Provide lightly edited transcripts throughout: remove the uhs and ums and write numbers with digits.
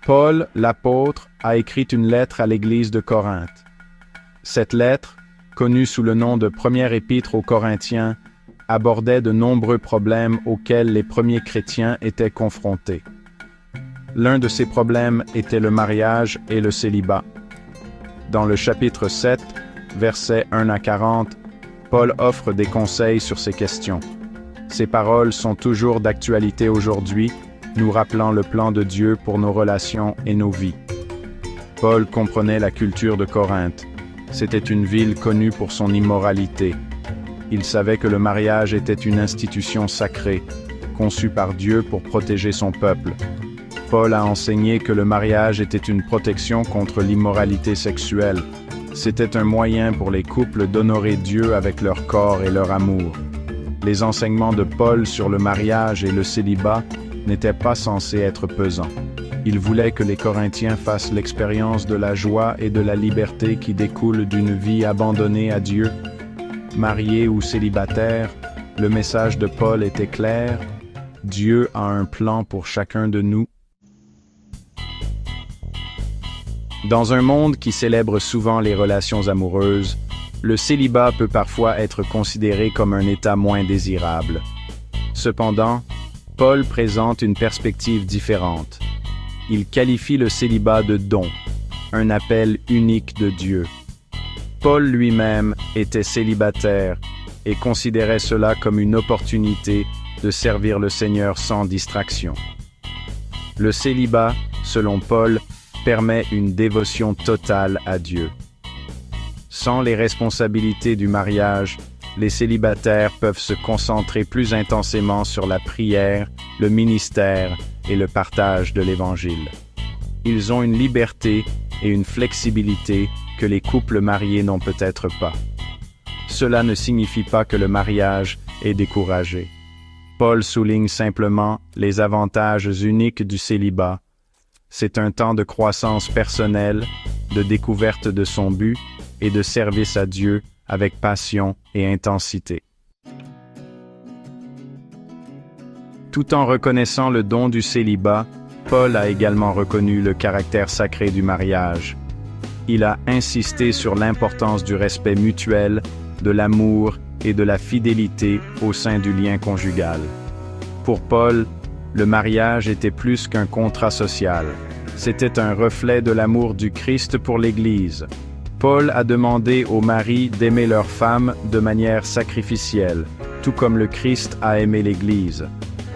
Paul, l'apôtre, a écrit une lettre à l'église de Corinthe. Cette lettre, connue sous le nom de Première Épître aux Corinthiens, abordait de nombreux problèmes auxquels les premiers chrétiens étaient confrontés. L'un de ces problèmes était le mariage et le célibat. Dans le chapitre 7, versets 1 à 40, Paul offre des conseils sur ces questions. Ces paroles sont toujours d'actualité aujourd'hui, nous rappelant le plan de Dieu pour nos relations et nos vies. Paul comprenait la culture de Corinthe. C'était une ville connue pour son immoralité. Il savait que le mariage était une institution sacrée, conçue par Dieu pour protéger son peuple. Paul a enseigné que le mariage était une protection contre l'immoralité sexuelle. C'était un moyen pour les couples d'honorer Dieu avec leur corps et leur amour. Les enseignements de Paul sur le mariage et le célibat n'étaient pas censés être pesants. Il voulait que les Corinthiens fassent l'expérience de la joie et de la liberté qui découlent d'une vie abandonnée à Dieu. Mariés ou célibataires, le message de Paul était clair. Dieu a un plan pour chacun de nous. Dans un monde qui célèbre souvent les relations amoureuses, le célibat peut parfois être considéré comme un état moins désirable. Cependant, Paul présente une perspective différente. Il qualifie le célibat de don, un appel unique de Dieu. Paul lui-même était célibataire et considérait cela comme une opportunité de servir le Seigneur sans distraction. Le célibat, selon Paul, permet une dévotion totale à Dieu. Sans les responsabilités du mariage, les célibataires peuvent se concentrer plus intensément sur la prière, le ministère et le partage de l'Évangile. Ils ont une liberté et une flexibilité que les couples mariés n'ont peut-être pas. Cela ne signifie pas que le mariage est découragé. Paul souligne simplement les avantages uniques du célibat. C'est un temps de croissance personnelle, de découverte de son but et de service à Dieu avec passion et intensité. Tout en reconnaissant le don du célibat, Paul a également reconnu le caractère sacré du mariage. Il a insisté sur l'importance du respect mutuel, de l'amour et de la fidélité au sein du lien conjugal. Pour Paul, le mariage était plus qu'un contrat social. C'était un reflet de l'amour du Christ pour l'Église. Paul a demandé aux maris d'aimer leurs femmes de manière sacrificielle, tout comme le Christ a aimé l'Église.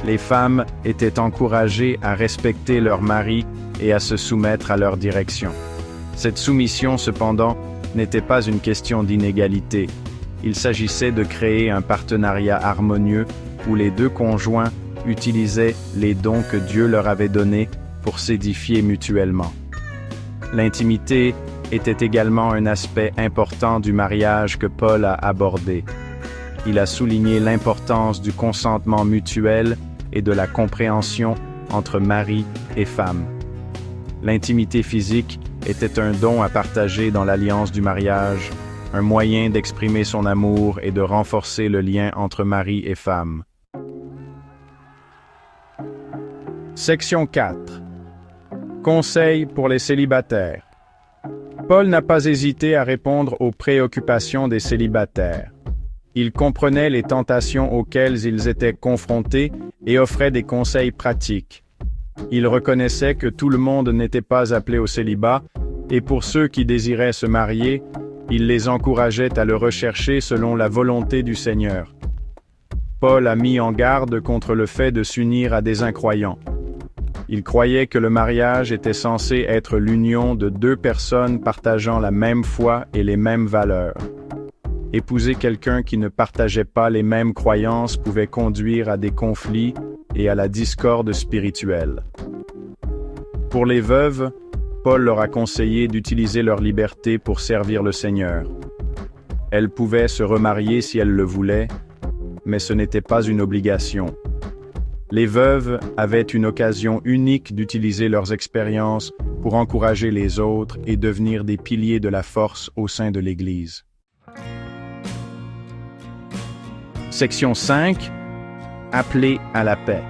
Les femmes étaient encouragées à respecter leurs maris et à se soumettre à leur direction. Cette soumission, cependant, n'était pas une question d'inégalité. Il s'agissait de créer un partenariat harmonieux où les deux conjoints utilisaient les dons que Dieu leur avait donnés pour s'édifier mutuellement. L'intimité était également un aspect important du mariage que Paul a abordé. Il a souligné l'importance du consentement mutuel et de la compréhension entre mari et femme. L'intimité physique était un don à partager dans l'alliance du mariage, un moyen d'exprimer son amour et de renforcer le lien entre mari et femme. Section 4. Conseils pour les célibataires. Paul n'a pas hésité à répondre aux préoccupations des célibataires. Il comprenait les tentations auxquelles ils étaient confrontés et offrait des conseils pratiques. Il reconnaissait que tout le monde n'était pas appelé au célibat, et pour ceux qui désiraient se marier, il les encourageait à le rechercher selon la volonté du Seigneur. Paul a mis en garde contre le fait de s'unir à des incroyants. Il croyait que le mariage était censé être l'union de deux personnes partageant la même foi et les mêmes valeurs. Épouser quelqu'un qui ne partageait pas les mêmes croyances pouvait conduire à des conflits et à la discorde spirituelle. Pour les veuves, Paul leur a conseillé d'utiliser leur liberté pour servir le Seigneur. Elles pouvaient se remarier si elles le voulaient, mais ce n'était pas une obligation. Les veuves avaient une occasion unique d'utiliser leurs expériences pour encourager les autres et devenir des piliers de la force au sein de l'Église. Section 5. Appelés à la paix.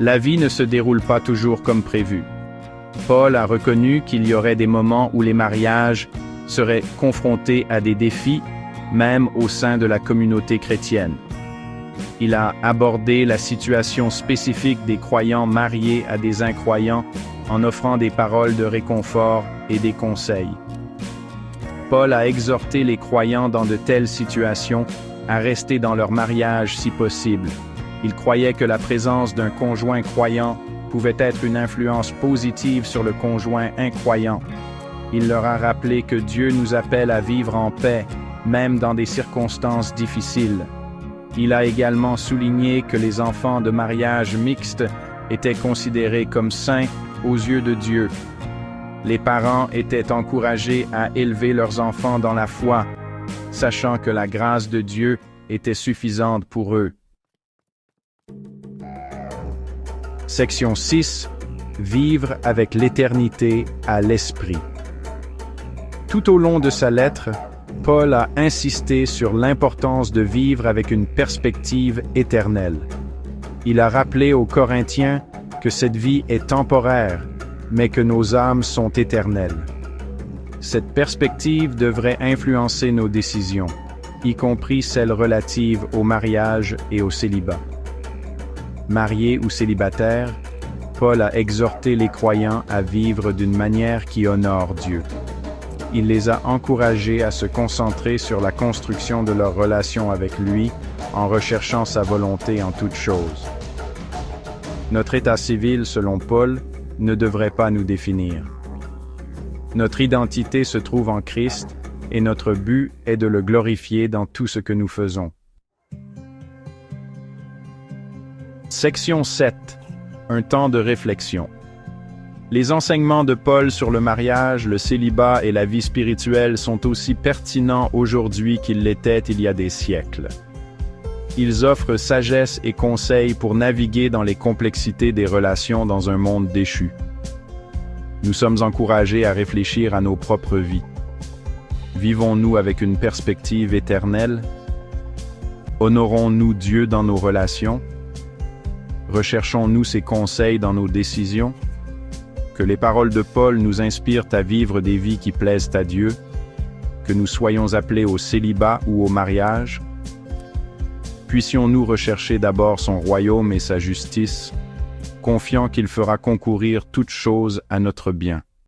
La vie ne se déroule pas toujours comme prévu. Paul a reconnu qu'il y aurait des moments où les mariages seraient confrontés à des défis, même au sein de la communauté chrétienne. Il a abordé la situation spécifique des croyants mariés à des incroyants en offrant des paroles de réconfort et des conseils. Paul a exhorté les croyants dans de telles situations à rester dans leur mariage si possible. Il croyait que la présence d'un conjoint croyant pouvait être une influence positive sur le conjoint incroyant. Il leur a rappelé que Dieu nous appelle à vivre en paix, même dans des circonstances difficiles. Il a également souligné que les enfants de mariage mixte étaient considérés comme saints aux yeux de Dieu. Les parents étaient encouragés à élever leurs enfants dans la foi, sachant que la grâce de Dieu était suffisante pour eux. Section 6. Vivre avec l'éternité à l'esprit. Tout au long de sa lettre, Paul a insisté sur l'importance de vivre avec une perspective éternelle. Il a rappelé aux Corinthiens que cette vie est temporaire, mais que nos âmes sont éternelles. Cette perspective devrait influencer nos décisions, y compris celles relatives au mariage et au célibat. Marié ou célibataire, Paul a exhorté les croyants à vivre d'une manière qui honore Dieu. Il les a encouragés à se concentrer sur la construction de leur relation avec lui en recherchant sa volonté en toutes choses. Notre état civil, selon Paul, ne devrait pas nous définir. Notre identité se trouve en Christ et notre but est de le glorifier dans tout ce que nous faisons. Section 7. Un temps de réflexion. Les enseignements de Paul sur le mariage, le célibat et la vie spirituelle sont aussi pertinents aujourd'hui qu'ils l'étaient il y a des siècles. Ils offrent sagesse et conseils pour naviguer dans les complexités des relations dans un monde déchu. Nous sommes encouragés à réfléchir à nos propres vies. Vivons-nous avec une perspective éternelle? Honorons-nous Dieu dans nos relations? Recherchons-nous ses conseils dans nos décisions? Que les paroles de Paul nous inspirent à vivre des vies qui plaisent à Dieu, que nous soyons appelés au célibat ou au mariage. Puissions-nous rechercher d'abord son royaume et sa justice, confiant qu'il fera concourir toutes choses à notre bien.